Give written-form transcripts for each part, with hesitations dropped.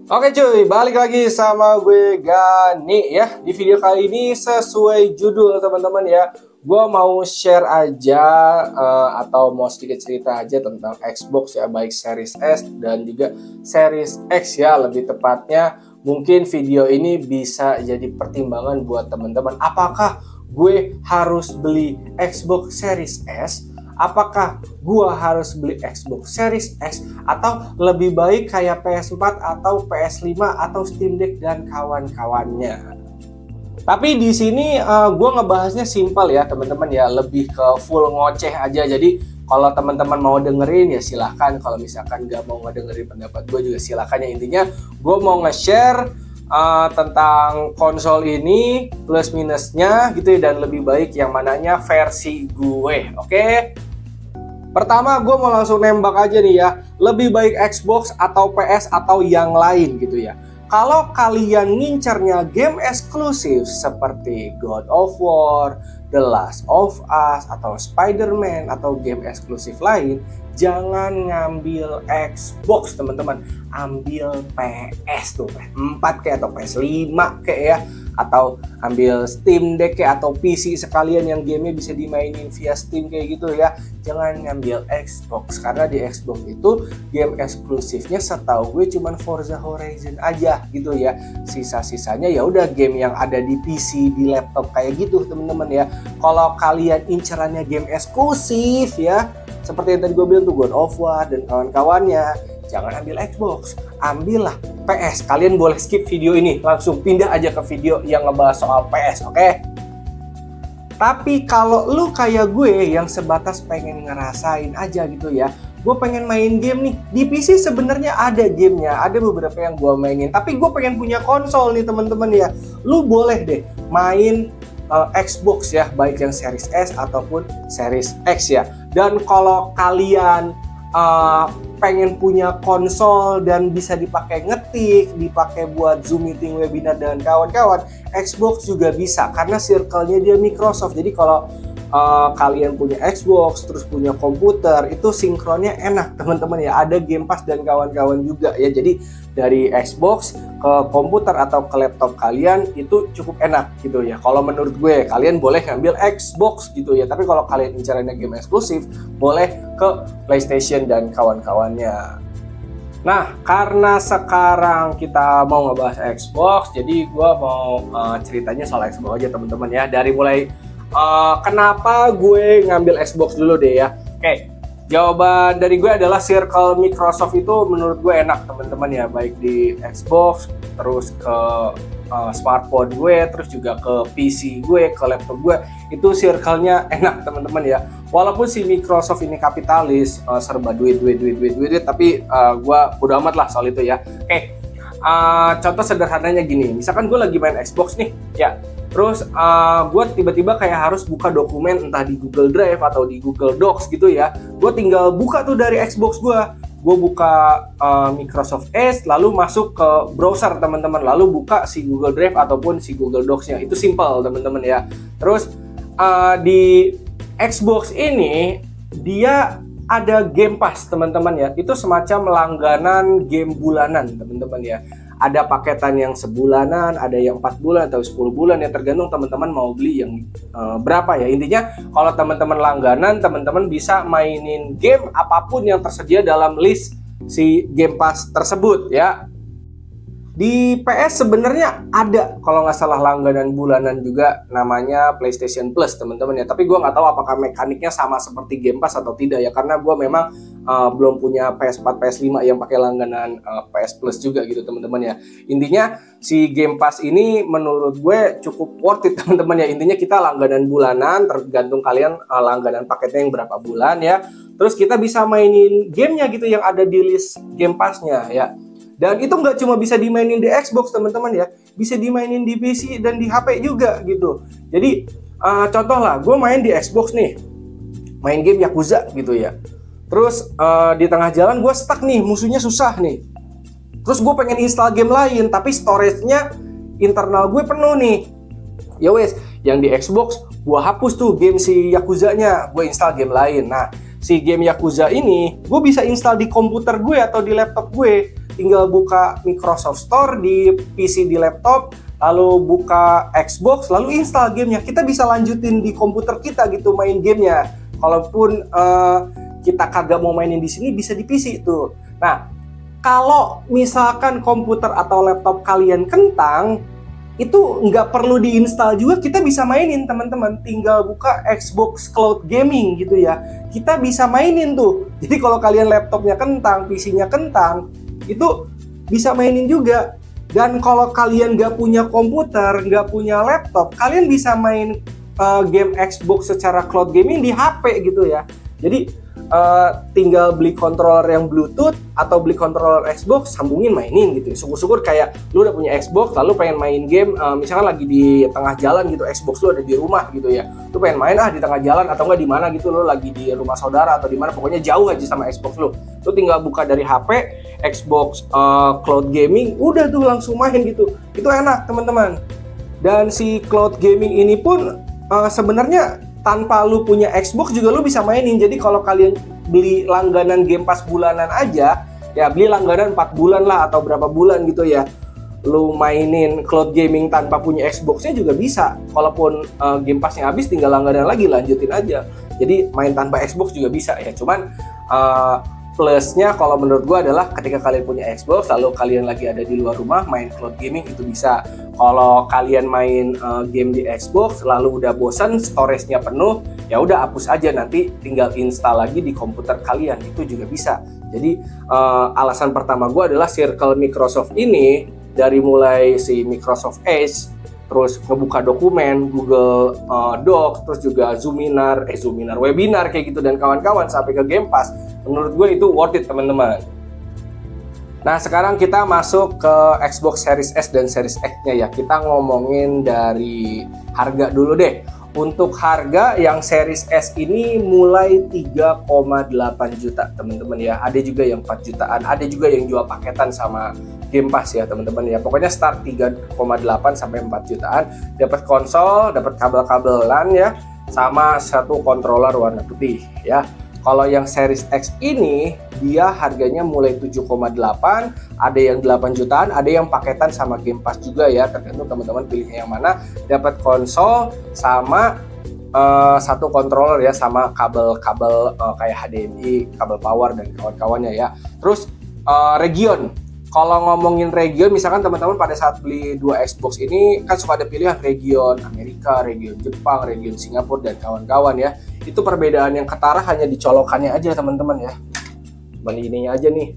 Oke cuy, balik lagi sama gue Gani ya. Di video kali ini sesuai judul teman-teman ya, gue mau share aja atau mau sedikit cerita aja tentang Xbox ya, baik Series S dan juga Series X ya lebih tepatnya. Mungkin video ini bisa jadi pertimbangan buat teman-teman. Apakah gue harus beli Xbox Series S? Apakah gua harus beli Xbox Series X atau lebih baik kayak PS4 atau PS5 atau Steam Deck dan kawan-kawannya? Tapi di sini gua ngebahasnya simpel ya teman-teman ya, lebih ke full ngoceh aja. Jadi kalau teman-teman mau dengerin ya silahkan, kalau misalkan gak mau ngedengerin pendapat gue juga silahkan ya. Intinya gue mau nge-share tentang konsol ini plus minusnya gitu ya, dan lebih baik yang mananya versi gue. Oke? Pertama gue mau langsung nembak aja nih ya, lebih baik Xbox atau PS atau yang lain gitu ya. Kalau kalian ngincernya game eksklusif seperti God of War, The Last of Us, atau Spider-Man, atau game eksklusif lain, jangan ngambil Xbox teman-teman, ambil PS tuh, PS4 kayak atau PS5 kayak ya, atau ambil Steam Deck kayak atau PC sekalian yang gamenya bisa dimainin via Steam kayak gitu ya. Jangan ngambil Xbox, karena di Xbox itu game eksklusifnya setahu gue cuman Forza Horizon aja gitu ya. Sisa-sisanya ya udah game yang ada di PC, di laptop kayak gitu teman-teman ya. Kalau kalian incerannya game eksklusif ya, seperti yang tadi gue bilang tuh God of War dan kawan-kawannya, jangan ambil Xbox, ambillah PS. Kalian boleh skip video ini, langsung pindah aja ke video yang ngebahas soal PS, oke? Tapi kalau lu kayak gue yang sebatas pengen ngerasain aja gitu ya, gue pengen main game nih, di PC sebenarnya ada gamenya, ada beberapa yang gue mainin, tapi gue pengen punya konsol nih teman-teman ya. Lu boleh deh main Xbox ya, baik yang Series S ataupun Series X ya. Dan kalau kalian pengen punya konsol dan bisa dipakai ngetik, dipakai buat Zoom meeting, webinar dan kawan-kawan, Xbox juga bisa karena circle-nya dia Microsoft. Jadi kalau kalian punya Xbox terus punya komputer, itu sinkronnya enak teman-teman ya. Ada Game Pass dan kawan-kawan juga ya. Jadi dari Xbox ke komputer atau ke laptop kalian itu cukup enak gitu ya. Kalau menurut gue kalian boleh ngambil Xbox gitu ya. Tapi kalau kalian incarannya game eksklusif, boleh ke PlayStation dan kawan-kawannya. Nah, karena sekarang kita mau ngebahas Xbox, jadi gue mau ceritanya soal Xbox aja teman-teman ya. Dari mulai kenapa gue ngambil Xbox dulu deh ya. Oke, jawaban dari gue adalah circle Microsoft itu menurut gue enak teman-teman ya, baik di Xbox, terus ke smartphone gue, terus juga ke PC gue, ke laptop gue, itu circle-nya enak teman-teman ya. Walaupun si Microsoft ini kapitalis, serba duit, tapi gue udah amat lah soal itu ya. Oke, contoh sederhananya gini, misalkan gue lagi main Xbox nih ya, terus gue tiba-tiba kayak harus buka dokumen entah di Google Drive atau di Google Docs gitu ya. Gue tinggal buka tuh dari Xbox gue buka Microsoft Edge, lalu masuk ke browser teman-teman, lalu buka si Google Drive ataupun si Google Docs-nya. Itu simple teman-teman ya. Terus di Xbox ini dia ada Game Pass teman-teman ya. Itu semacam langganan game bulanan teman-teman ya. Ada paketan yang sebulanan, ada yang 4 bulan atau 10 bulan ya, tergantung teman-teman mau beli yang berapa ya. Intinya kalau teman-teman langganan, teman-teman bisa mainin game apapun yang tersedia dalam list si Game Pass tersebut ya. Di PS sebenarnya ada kalau nggak salah langganan bulanan juga, namanya PlayStation Plus teman-teman ya. Tapi gue nggak tahu apakah mekaniknya sama seperti Game Pass atau tidak ya, karena gue memang belum punya PS4, PS5 yang pakai langganan PS Plus juga gitu teman-teman ya. Intinya si Game Pass ini menurut gue cukup worth it teman-teman ya. Intinya kita langganan bulanan, tergantung kalian langganan paketnya yang berapa bulan ya. Terus kita bisa mainin gamenya gitu yang ada di list Game Pass-nya ya. Dan itu nggak cuma bisa dimainin di Xbox teman-teman ya, bisa dimainin di PC dan di HP juga gitu. Jadi contoh lah, gue main di Xbox nih, main game Yakuza gitu ya. Terus di tengah jalan gue stuck nih, musuhnya susah nih. Terus gue pengen install game lain, tapi storage-nya internal gue penuh nih. Ya wes, yang di Xbox gue hapus tuh game si Yakuza-nya, gue install game lain. Nah, si game Yakuza ini gue bisa install di komputer gue atau di laptop gue. tinggal buka Microsoft Store di PC, di laptop, lalu buka Xbox, lalu install gamenya. Kita bisa lanjutin di komputer kita gitu main gamenya. Kalaupun kita kagak mau mainin di sini, bisa di PC tuh. Nah, kalau misalkan komputer atau laptop kalian kentang, itu nggak perlu diinstal juga, kita bisa mainin teman-teman. Tinggal buka Xbox Cloud Gaming gitu ya, kita bisa mainin tuh. Jadi kalau kalian laptopnya kentang, PC-nya kentang, itu bisa mainin juga. Dan kalau kalian nggak punya komputer, nggak punya laptop, kalian bisa main game Xbox secara cloud gaming di HP gitu ya. Jadi tinggal beli controller yang Bluetooth atau beli controller Xbox, sambungin, mainin gitu. Syukur-syukur kayak lu udah punya Xbox lalu pengen main game, misalkan lagi di tengah jalan gitu, Xbox lu ada di rumah gitu ya, lu pengen main di tengah jalan atau enggak di mana gitu, lu lagi di rumah saudara atau di mana, pokoknya jauh aja sama Xbox lu tinggal buka dari HP Xbox Cloud Gaming, udah tuh langsung main gitu. Itu enak teman-teman. Dan si cloud gaming ini pun sebenarnya tanpa lu punya Xbox juga lu bisa mainin. Jadi kalau kalian beli langganan Game Pass bulanan aja, ya beli langganan 4 bulan lah atau berapa bulan gitu ya, lu mainin cloud gaming tanpa punya Xbox-nya juga bisa. Kalaupun Game Pass-nya habis, tinggal langganan lagi, lanjutin aja. Jadi main tanpa Xbox juga bisa ya. Cuman plusnya kalau menurut gua adalah ketika kalian punya Xbox lalu kalian lagi ada di luar rumah main cloud gaming, itu bisa. Kalau kalian main game di Xbox lalu udah bosan, storage-nya penuh, ya udah hapus aja, nanti tinggal install lagi di komputer kalian, itu juga bisa. Jadi alasan pertama gua adalah circle Microsoft ini, dari mulai si Microsoft Edge, terus ngebuka dokumen, Google Docs, terus juga Zoominar, webinar kayak gitu dan kawan-kawan, sampai ke Game Pass. Menurut gue itu worth it teman-teman. Nah, sekarang kita masuk ke Xbox Series S dan Series X-nya ya. Kita ngomongin dari harga dulu deh. Untuk harga yang Series S ini mulai 3,8 juta teman-teman ya. Ada juga yang 4 jutaan, ada juga yang jual paketan sama Game Pass ya teman-teman ya. Pokoknya start 3,8 sampai 4 jutaan. Dapat konsol, dapat kabel-kabel LAN ya, sama satu controller warna putih ya. Kalau yang Series X ini dia harganya mulai 7,8, ada yang 8 jutaan, ada yang paketan sama Game Pass juga ya, tergantung teman-teman pilihnya yang mana. Dapat konsol sama satu controller ya, sama kabel-kabel kayak HDMI, kabel power dan kawan-kawannya ya. Terus region. Kalau ngomongin region, misalkan teman-teman pada saat beli dua Xbox ini kan suka ada pilihan region Amerika, region Jepang, region Singapura dan kawan-kawan ya. Itu perbedaan yang ketara hanya di colokannya aja teman-teman ya. Beli ininya aja nih.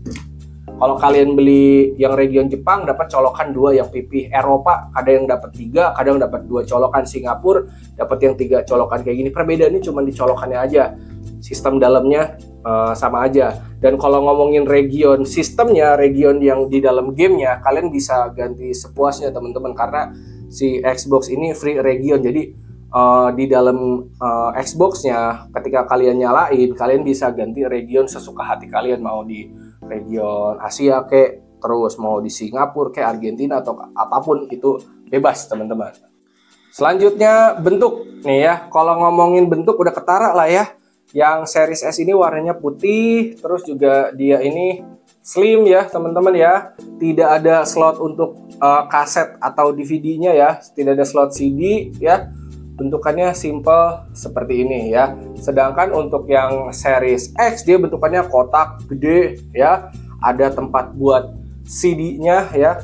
Kalau kalian beli yang region Jepang dapat colokan 2 yang pipih. Eropa ada yang dapat 3, kadang dapat 2 colokan. Singapura dapat yang 3 colokan kayak gini. Perbedaannya cuma di colokannya aja. Sistem dalamnya sama aja. Dan kalau ngomongin region sistemnya, region yang di dalam gamenya, kalian bisa ganti sepuasnya teman-teman, karena si Xbox ini free region. Jadi di dalam Xbox-nya ketika kalian nyalain, kalian bisa ganti region sesuka hati kalian, mau di region Asia kayak, terus mau di Singapura kayak, Argentina atau apapun, itu bebas teman-teman. Selanjutnya bentuk nih ya. Kalau ngomongin bentuk udah ketara lah ya. Yang Series S ini warnanya putih, terus juga dia ini slim ya teman-teman ya. Tidak ada slot untuk kaset atau DVD-nya ya, tidak ada slot CD ya. Bentukannya simple seperti ini ya. Sedangkan untuk yang Series X dia bentukannya kotak gede ya. Ada tempat buat CD-nya ya.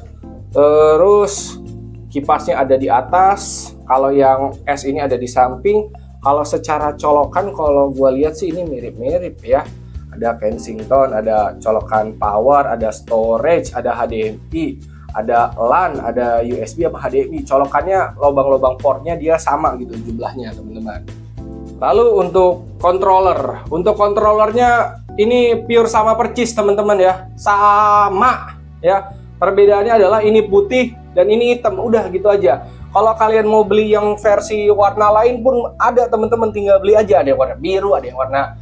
Terus kipasnya ada di atas. Kalau yang S ini ada di samping. Kalau secara colokan, kalau gue lihat sih ini mirip-mirip ya. Ada Kensington, ada colokan power, ada storage, ada HDMI, ada LAN, ada USB apa HDMI. Colokannya, lubang-lubang portnya dia sama gitu jumlahnya teman-teman. Lalu untuk controller, untuk controllernya ini pure sama percis teman-teman ya, sama ya. Perbedaannya adalah ini putih dan ini hitam, udah gitu aja. Kalau kalian mau beli yang versi warna lain pun ada teman-teman, tinggal beli aja. Ada yang warna biru, ada yang warna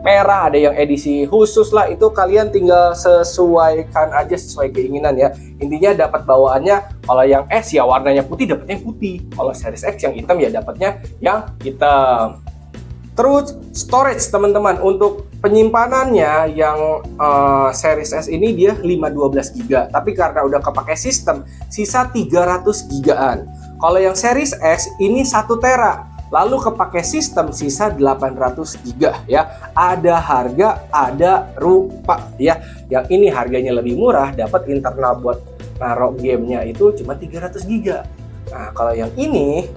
merah, ada yang edisi khusus lah. Itu kalian tinggal sesuaikan aja sesuai keinginan ya. Intinya dapat bawaannya, kalau yang S ya warnanya putih, dapatnya putih. Kalau Series X yang hitam ya dapatnya yang hitam. Terus storage teman-teman, untuk penyimpanannya yang Series S ini dia 512 GB, tapi karena udah kepake sistem sisa 300 GB-an. Kalau yang Series X ini 1 tera, lalu kepake sistem sisa 800 GB ya. Ada harga, ada rupa ya. Yang ini harganya lebih murah, dapat internal buat naruh gamenya itu cuma 300 GB. Nah, kalau yang ini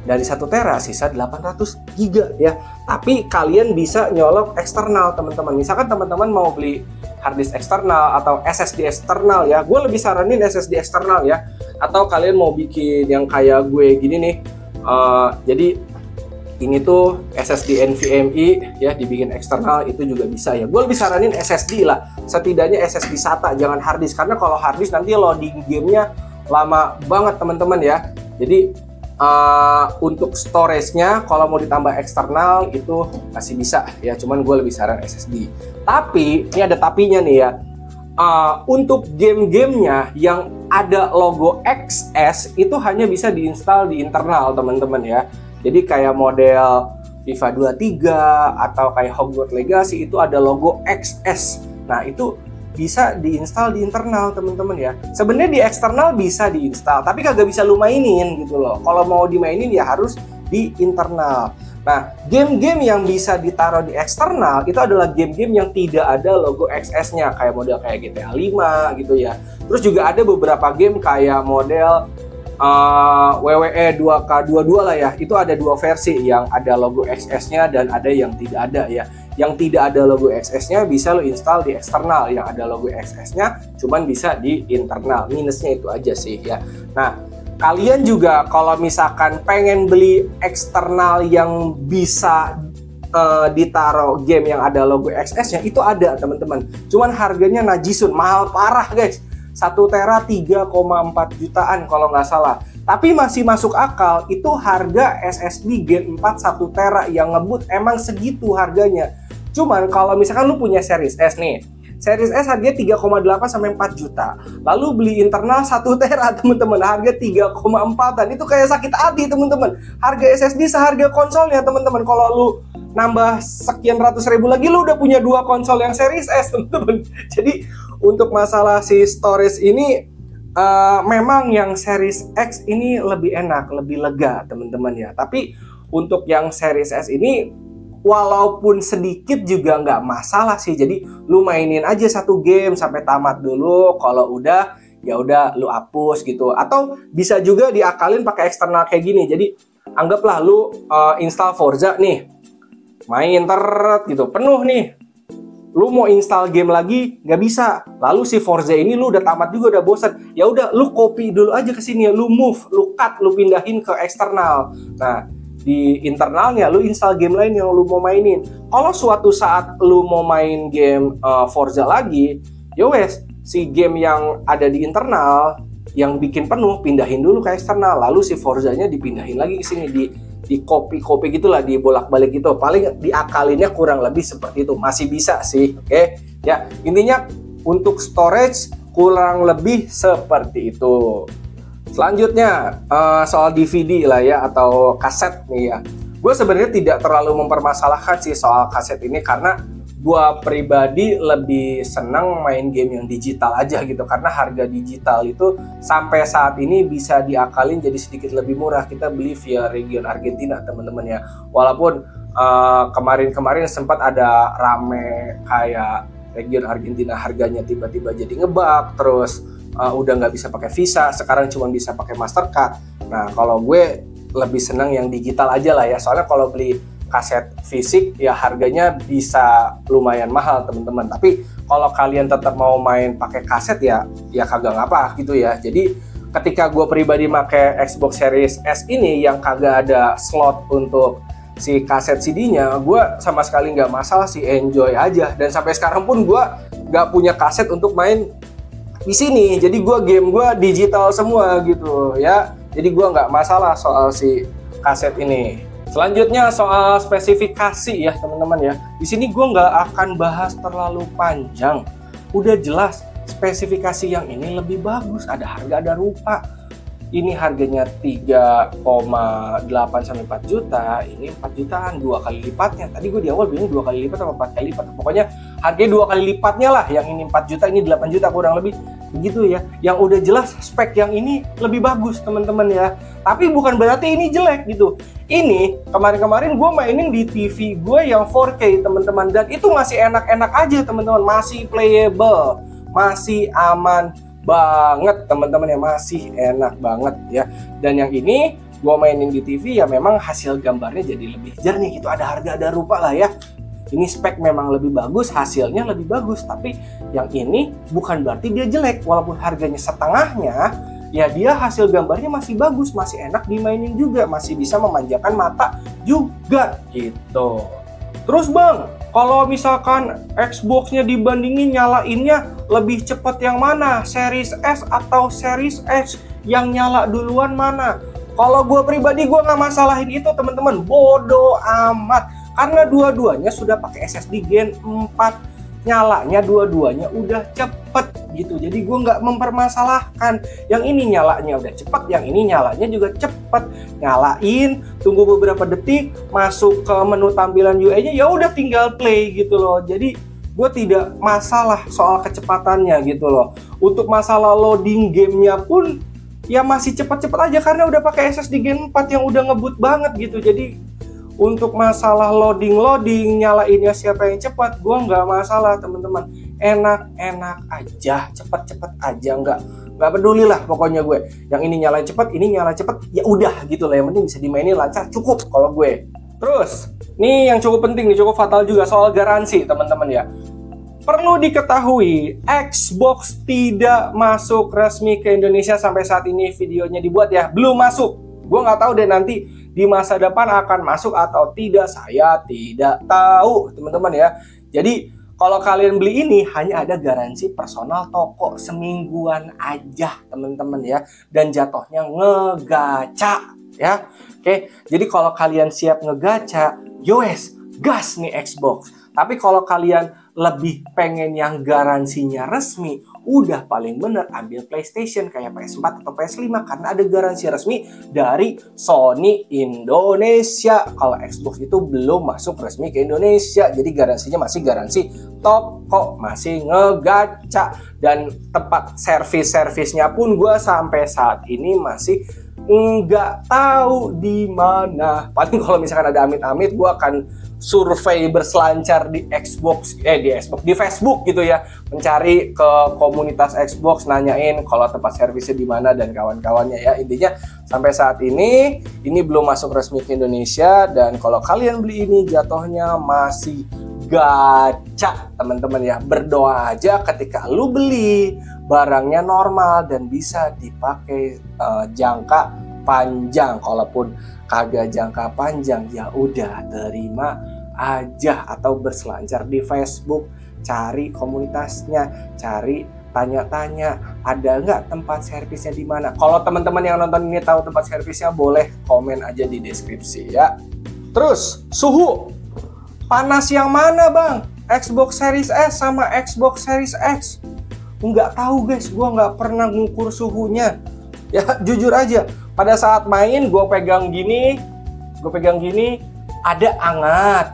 dari 1 tera sisa 800 GB ya. Tapi kalian bisa nyolok eksternal teman-teman. Misalkan teman-teman mau beli harddisk eksternal atau SSD eksternal ya. Gue lebih saranin SSD eksternal ya. Atau kalian mau bikin yang kayak gue gini nih. Jadi ini tuh SSD NVMe ya, dibikin eksternal itu juga bisa ya. Gue lebih saranin SSD lah. Setidaknya SSD SATA, jangan harddisk. Karena kalau harddisk nanti loading gamenya lama banget teman-teman ya. Jadi untuk storage-nya kalau mau ditambah eksternal itu masih bisa ya, cuman gue lebih saran SSD. Tapi ini ada tapinya nih ya. Untuk game-gamenya yang ada logo XS itu hanya bisa diinstal di internal teman-teman ya. Jadi kayak model FIFA 23 atau kayak Hogwarts Legacy itu ada logo XS. Nah itu bisa diinstal di internal teman-teman ya. Sebenarnya di eksternal bisa diinstal, tapi kagak bisa lu mainin gitu loh. Kalau mau dimainin ya harus di internal. Nah, game-game yang bisa ditaruh di eksternal itu adalah game-game yang tidak ada logo XS-nya, kayak model kayak GTA 5 gitu ya. Terus juga ada beberapa game kayak model WWE 2K22 lah ya. Itu ada 2 versi, yang ada logo XS-nya dan ada yang tidak ada ya. Yang tidak ada logo XS-nya bisa lo install di eksternal, yang ada logo XS-nya cuman bisa di internal. Minusnya itu aja sih ya. Nah, kalian juga kalau misalkan pengen beli eksternal yang bisa ditaruh game yang ada logo XS-nya, itu ada teman-teman. Cuman harganya najisun, mahal parah guys. 1 tera 3,4 jutaan kalau nggak salah. Tapi masih masuk akal, itu harga SSD Gen 4 1 tera yang ngebut emang segitu harganya. Cuman kalau misalkan lu punya Series S nih, Series S harganya 3,8 sampai 4 juta. Lalu beli internal 1 tera teman-teman, harga 3,4-an. Itu kayak sakit hati teman-teman. Harga SSD seharga konsolnya teman-teman. Kalau lu nambah sekian ratus ribu lagi, lu udah punya 2 konsol yang Series S teman-teman. Jadi untuk masalah si storage ini memang yang Series X ini lebih enak, lebih lega teman-teman ya. Tapi untuk yang Series S ini walaupun sedikit juga nggak masalah sih. Jadi lu mainin aja 1 game sampai tamat dulu. Kalau udah ya udah lu hapus gitu. Atau bisa juga diakalin pakai eksternal kayak gini. Jadi anggaplah lu install Forza nih, main gitu penuh nih. Lu mau install game lagi nggak bisa. Lalu si Forza ini lu udah tamat juga, udah bosan. Ya udah lu copy dulu aja ke sini, lu move, lu cut, lu pindahin ke eksternal. Nah, di internalnya lu install game lain yang lu mau mainin. Kalau suatu saat lu mau main game Forza lagi, ya wes, si game yang ada di internal yang bikin penuh pindahin dulu ke eksternal, lalu si Forzanya dipindahin lagi ke sini, di copy gitulah, dibolak-balik gitu. Paling diakalinnya kurang lebih seperti itu. Masih bisa sih, oke? Ya, intinya untuk storage kurang lebih seperti itu. Selanjutnya soal DVD lah ya, atau kaset nih ya. Gue sebenarnya tidak terlalu mempermasalahkan sih soal kaset ini, karena gue pribadi lebih senang main game yang digital aja gitu. Karena harga digital itu sampai saat ini bisa diakalin jadi sedikit lebih murah. Kita beli via region Argentina teman-teman ya. Walaupun kemarin-kemarin sempat ada rame kayak region Argentina harganya tiba-tiba jadi ngebug, terus udah nggak bisa pakai Visa, sekarang cuma bisa pakai Mastercard. Nah, kalau gue lebih senang yang digital aja lah ya, soalnya kalau beli kaset fisik ya harganya bisa lumayan mahal teman-teman. Tapi kalau kalian tetap mau main pakai kaset ya kagak ngapa gitu ya. Jadi ketika gue pribadi pakai Xbox Series S ini yang kagak ada slot untuk si kaset CD-nya, gue sama sekali nggak masalah sih, enjoy aja. Dan sampai sekarang pun gue nggak punya kaset untuk main di sini. Jadi game gue digital semua gitu ya. Jadi gue nggak masalah soal si kaset ini. Selanjutnya soal spesifikasi ya teman-teman ya. Di sini gue nggak akan bahas terlalu panjang. Udah jelas spesifikasi yang ini lebih bagus. Ada harga, ada rupa. ini harganya 3,8 sampai 4 juta, ini 4 jutaan, 2 kali lipatnya. Tadi gue di awal bilang 2 kali lipat sama 4 kali lipat. Pokoknya harganya 2 kali lipatnya lah. Yang ini 4 juta, ini 8 juta kurang lebih. Begitu ya. Yang udah jelas spek yang ini lebih bagus teman-teman ya. Tapi bukan berarti ini jelek gitu. Ini kemarin-kemarin gue mainin di TV gue yang 4K teman-teman. Dan itu masih enak-enak aja teman-teman. Masih playable. Masih aman banget teman-teman ya, masih enak banget ya. Dan yang ini gue mainin di TV ya, memang hasil gambarnya jadi lebih jernih gitu, ada harga ada rupa lah ya. Ini spek memang lebih bagus, hasilnya lebih bagus, tapi yang ini bukan berarti dia jelek. Walaupun harganya setengahnya, ya dia hasil gambarnya masih bagus, masih enak dimainin juga, masih bisa memanjakan mata juga gitu. Terus bang, kalau misalkan Xbox-nya dibandingin nyalainnya lebih cepat yang mana? Series S atau Series X? Yang nyala duluan mana? Kalau gue pribadi gue nggak masalahin itu teman-teman. Bodoh amat. Karena dua-duanya sudah pakai SSD Gen 4. Nyalanya dua-duanya udah cepet gitu. Jadi gue nggak mempermasalahkan. Yang ini nyalanya udah cepet, yang ini nyalanya juga cepet. Nyalain, tunggu beberapa detik, masuk ke menu tampilan UI-nya, ya udah tinggal play gitu loh. Jadi gue tidak masalah soal kecepatannya gitu loh. Untuk masalah loading gamenya pun ya masih cepet-cepet aja karena udah pakai SSD Gen 4 yang udah ngebut banget gitu. Jadi untuk masalah loading nyalainnya siapa yang cepat, gue nggak masalah teman-teman. Enak-enak aja, cepet-cepet aja, nggak peduli lah pokoknya gue. Yang ini nyala cepet, ini nyala cepet, ya udah gitu lah. Yang penting bisa dimainin lancar, cukup kalau gue. Terus, nih yang cukup penting nih, cukup fatal juga soal garansi teman-teman ya. Perlu diketahui, Xbox tidak masuk resmi ke Indonesia sampai saat ini videonya dibuat ya, belum masuk. Gue nggak tahu deh nanti di masa depan akan masuk atau tidak, saya tidak tahu teman-teman ya. Jadi kalau kalian beli ini hanya ada garansi personal toko semingguan aja teman-teman ya, dan jatuhnya ngegacha ya. Oke, jadi kalau kalian siap ngegacha, yowes, gas nih Xbox. Tapi kalau kalian lebih pengen yang garansinya resmi, udah paling bener ambil PlayStation kayak PS4 atau PS5 karena ada garansi resmi dari Sony Indonesia. Kalau Xbox itu belum masuk resmi ke Indonesia, jadi garansinya masih garansi toko, masih ngegacha. Dan tempat servisnya pun gue sampai saat ini masih nggak tahu di mana. Paling kalau misalkan ada amit-amit, gue akan survei berselancar di di Facebook gitu ya, mencari ke komunitas Xbox, nanyain kalau tempat servisnya di mana dan kawan-kawannya ya. Intinya sampai saat ini belum masuk resmi ke Indonesia, dan kalau kalian beli ini jatuhnya masih gacha teman-teman ya. Berdoa aja ketika lu beli barangnya normal dan bisa dipakai jangka panjang. Kalaupun kagak jangka panjang, ya udah terima aja, atau berselancar di Facebook, cari komunitasnya, cari tanya-tanya ada nggak tempat servisnya di mana. Kalau teman-teman yang nonton ini tahu tempat servisnya, boleh komen aja di deskripsi ya. Terus suhu panas yang mana bang? Xbox Series S sama Xbox Series X? Nggak tahu guys, gue nggak pernah ngukur suhunya. Ya jujur aja, pada saat main gue pegang gini, ada hangat.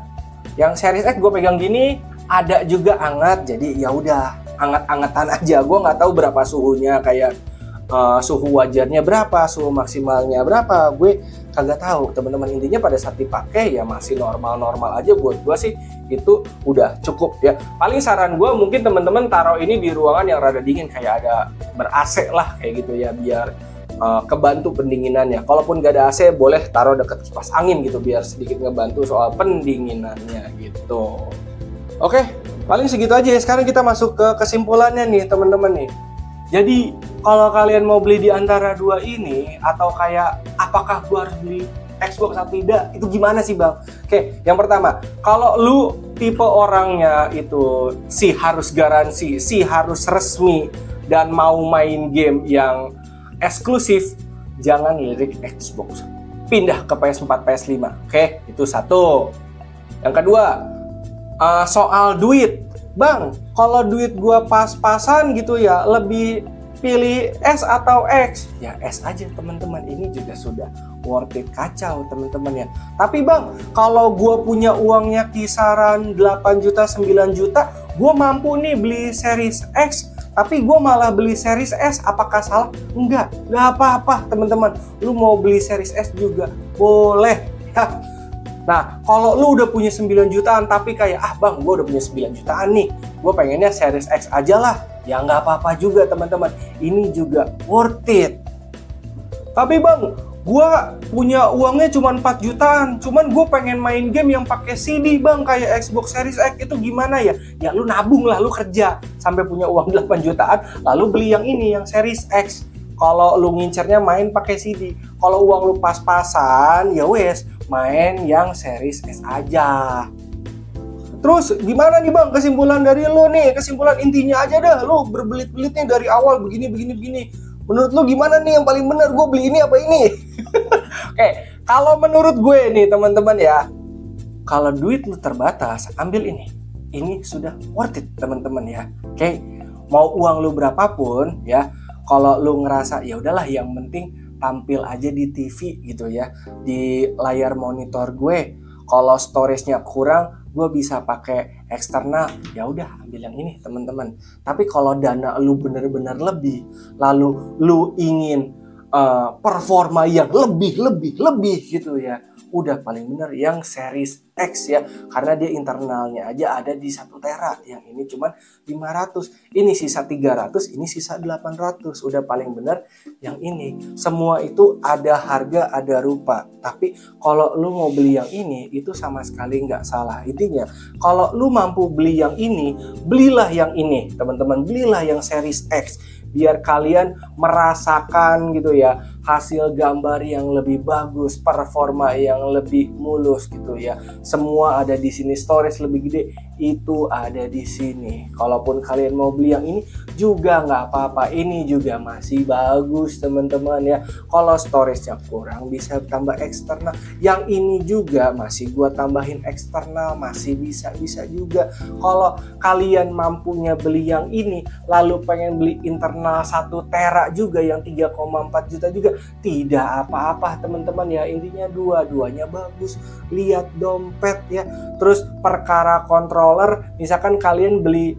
Yang Series X gue pegang gini, ada juga hangat. Jadi ya udah hangat-hangatan aja. Gue nggak tahu berapa suhunya, kayak suhu wajarnya berapa, suhu maksimalnya berapa. Gue kagak tahu teman-teman. Intinya pada saat dipakai ya masih normal-normal aja. Buat gue sih itu udah cukup ya. Paling saran gue mungkin teman-teman taruh ini di ruangan yang rada dingin, kayak ada ber-AC lah kayak gitu ya, biar kebantu pendinginannya. Kalaupun gak ada AC, boleh taruh deket kipas angin gitu, biar sedikit ngebantu soal pendinginannya gitu. Oke, paling segitu aja ya. Sekarang kita masuk ke kesimpulannya nih teman-teman nih. Jadi kalau kalian mau beli di antara dua ini, atau kayak apakah gua harus beli Xbox atau tidak, itu gimana sih bang? Oke, yang pertama, kalau lu tipe orangnya itu si harus garansi, si harus resmi, dan mau main game yang eksklusif, jangan lirik Xbox, pindah ke PS4, PS5. Oke, itu satu. Yang kedua, soal duit, bang, kalau duit gua pas-pasan gitu ya, lebih pilih S atau X? Ya S aja teman-teman, ini juga sudah worth it kacau teman-teman ya. Tapi bang, kalau gue punya uangnya kisaran 8 juta 9 juta, gue mampu nih beli series X, tapi gue malah beli series S, apakah salah? Enggak apa-apa teman-teman. Lu mau beli series S juga boleh ya. Nah, kalau lu udah punya 9 jutaan tapi kayak, bang, gue udah punya 9 jutaan nih, gue pengennya series X aja lah, ya nggak apa-apa juga teman-teman. Ini juga worth it. Tapi bang, gue punya uangnya cuma 4 jutaan, cuman gue pengen main game yang pakai CD bang, kayak Xbox Series X, itu gimana ya? Ya lu nabung lah, lu kerja sampai punya uang 8 jutaan, lalu beli yang ini, yang Series X. Kalau lu ngincernya main pakai CD, kalau uang lu pas-pasan, ya wes, main yang Series S aja. Terus gimana nih bang kesimpulan dari lu nih? Kesimpulan intinya aja dah, lu berbelit-belit nih dari awal begini. Menurut lu gimana nih yang paling benar, gue beli ini apa ini? Oke, kalau menurut gue nih teman-teman ya, kalau duit lu terbatas, ambil ini. Ini sudah worth it teman-teman ya. Oke, mau uang lu berapapun ya, kalau lu ngerasa ya udahlah yang penting tampil aja di TV gitu ya, di layar monitor gue. Kalau storage-nya kurang, gue bisa pakai eksternal. Ya udah, ambil yang ini teman-teman. Tapi kalau dana lu bener-bener lebih, lalu lu ingin performa yang lebih gitu ya, udah paling bener yang Series X ya, karena dia internalnya aja ada di 1 tera, yang ini cuma 500, ini sisa 300, ini sisa 800, udah paling bener yang ini. Semua itu ada harga, ada rupa, tapi kalau lu mau beli yang ini, itu sama sekali nggak salah. Intinya, kalau lu mampu beli yang ini, belilah yang ini teman-teman, belilah yang Series X, biar kalian merasakan gitu ya, hasil gambar yang lebih bagus, performa yang lebih mulus gitu ya. Semua ada di sini, storage lebih gede itu ada di sini. Kalaupun kalian mau beli yang ini juga nggak apa-apa, ini juga masih bagus teman-teman ya. Kalau storage-nya kurang bisa tambah eksternal. Yang ini juga masih gua tambahin eksternal, masih bisa juga. Kalau kalian mampunya beli yang ini lalu pengen beli internal 1 tera juga yang 3,4 juta juga, tidak apa-apa teman-teman ya. Intinya dua-duanya bagus. Lihat dompet ya. Terus perkara controller, misalkan kalian beli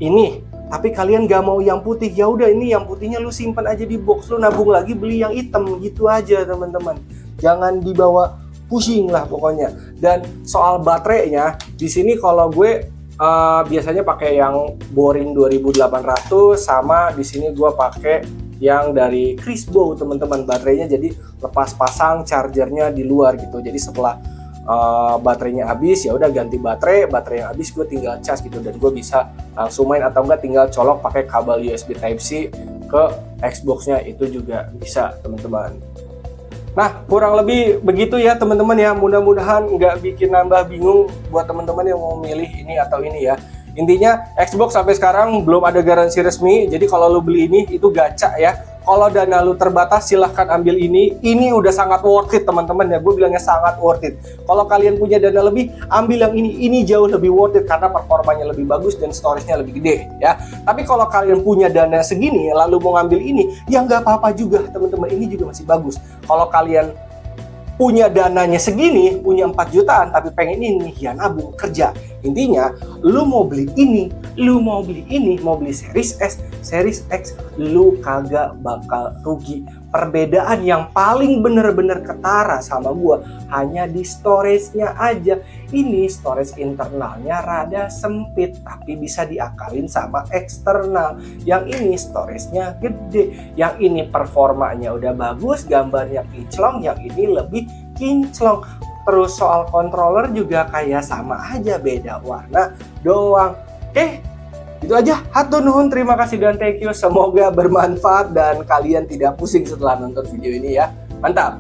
ini tapi kalian gak mau yang putih, ya udah ini yang putihnya lu simpan aja di box, lu nabung lagi beli yang hitam gitu aja teman-teman. Jangan dibawa pusing lah pokoknya. Dan soal baterainya, di sini kalau gue biasanya pakai yang Boring 2800, sama di sini gue pakai yang dari Crisbo teman-teman. Baterainya jadi lepas pasang, chargernya di luar gitu. Jadi setelah baterainya habis, ya udah ganti baterai yang habis gue tinggal cas gitu, dan gue bisa langsung main, atau enggak tinggal colok pakai kabel USB Type-C ke Xbox-nya, itu juga bisa teman-teman. Nah, kurang lebih begitu ya teman-teman ya. Mudah-mudahan nggak bikin nambah bingung buat teman-teman yang mau milih ini atau ini ya. Intinya Xbox sampai sekarang belum ada garansi resmi, jadi kalau lu beli ini itu gacha ya. Kalau dana lu terbatas silahkan ambil ini. Ini udah sangat worth it teman-teman ya, gue bilangnya sangat worth it. Kalau kalian punya dana lebih, ambil yang ini jauh lebih worth it karena performanya lebih bagus dan storage-nya lebih gede ya. Tapi kalau kalian punya dana segini lalu mau ngambil ini, ya nggak apa-apa juga teman-teman, ini juga masih bagus. Kalau kalian punya dananya segini, punya 4 jutaan tapi pengen ini, ya nabung, kerja. Intinya, lu mau beli ini, lu mau beli ini, mau beli Series S, Series X, lu kagak bakal rugi. Perbedaan yang paling bener-bener ketara sama gua hanya di storage-nya aja. Ini storage internalnya rada sempit, tapi bisa diakalin sama eksternal. Yang ini storage-nya gede, yang ini performanya udah bagus, gambarnya kinclong, yang ini lebih kinclong. Terus soal controller juga kayak sama aja, beda warna doang. Itu aja. Hatur nuhun, terima kasih dan thank you. Semoga bermanfaat dan kalian tidak pusing setelah nonton video ini ya. Mantap.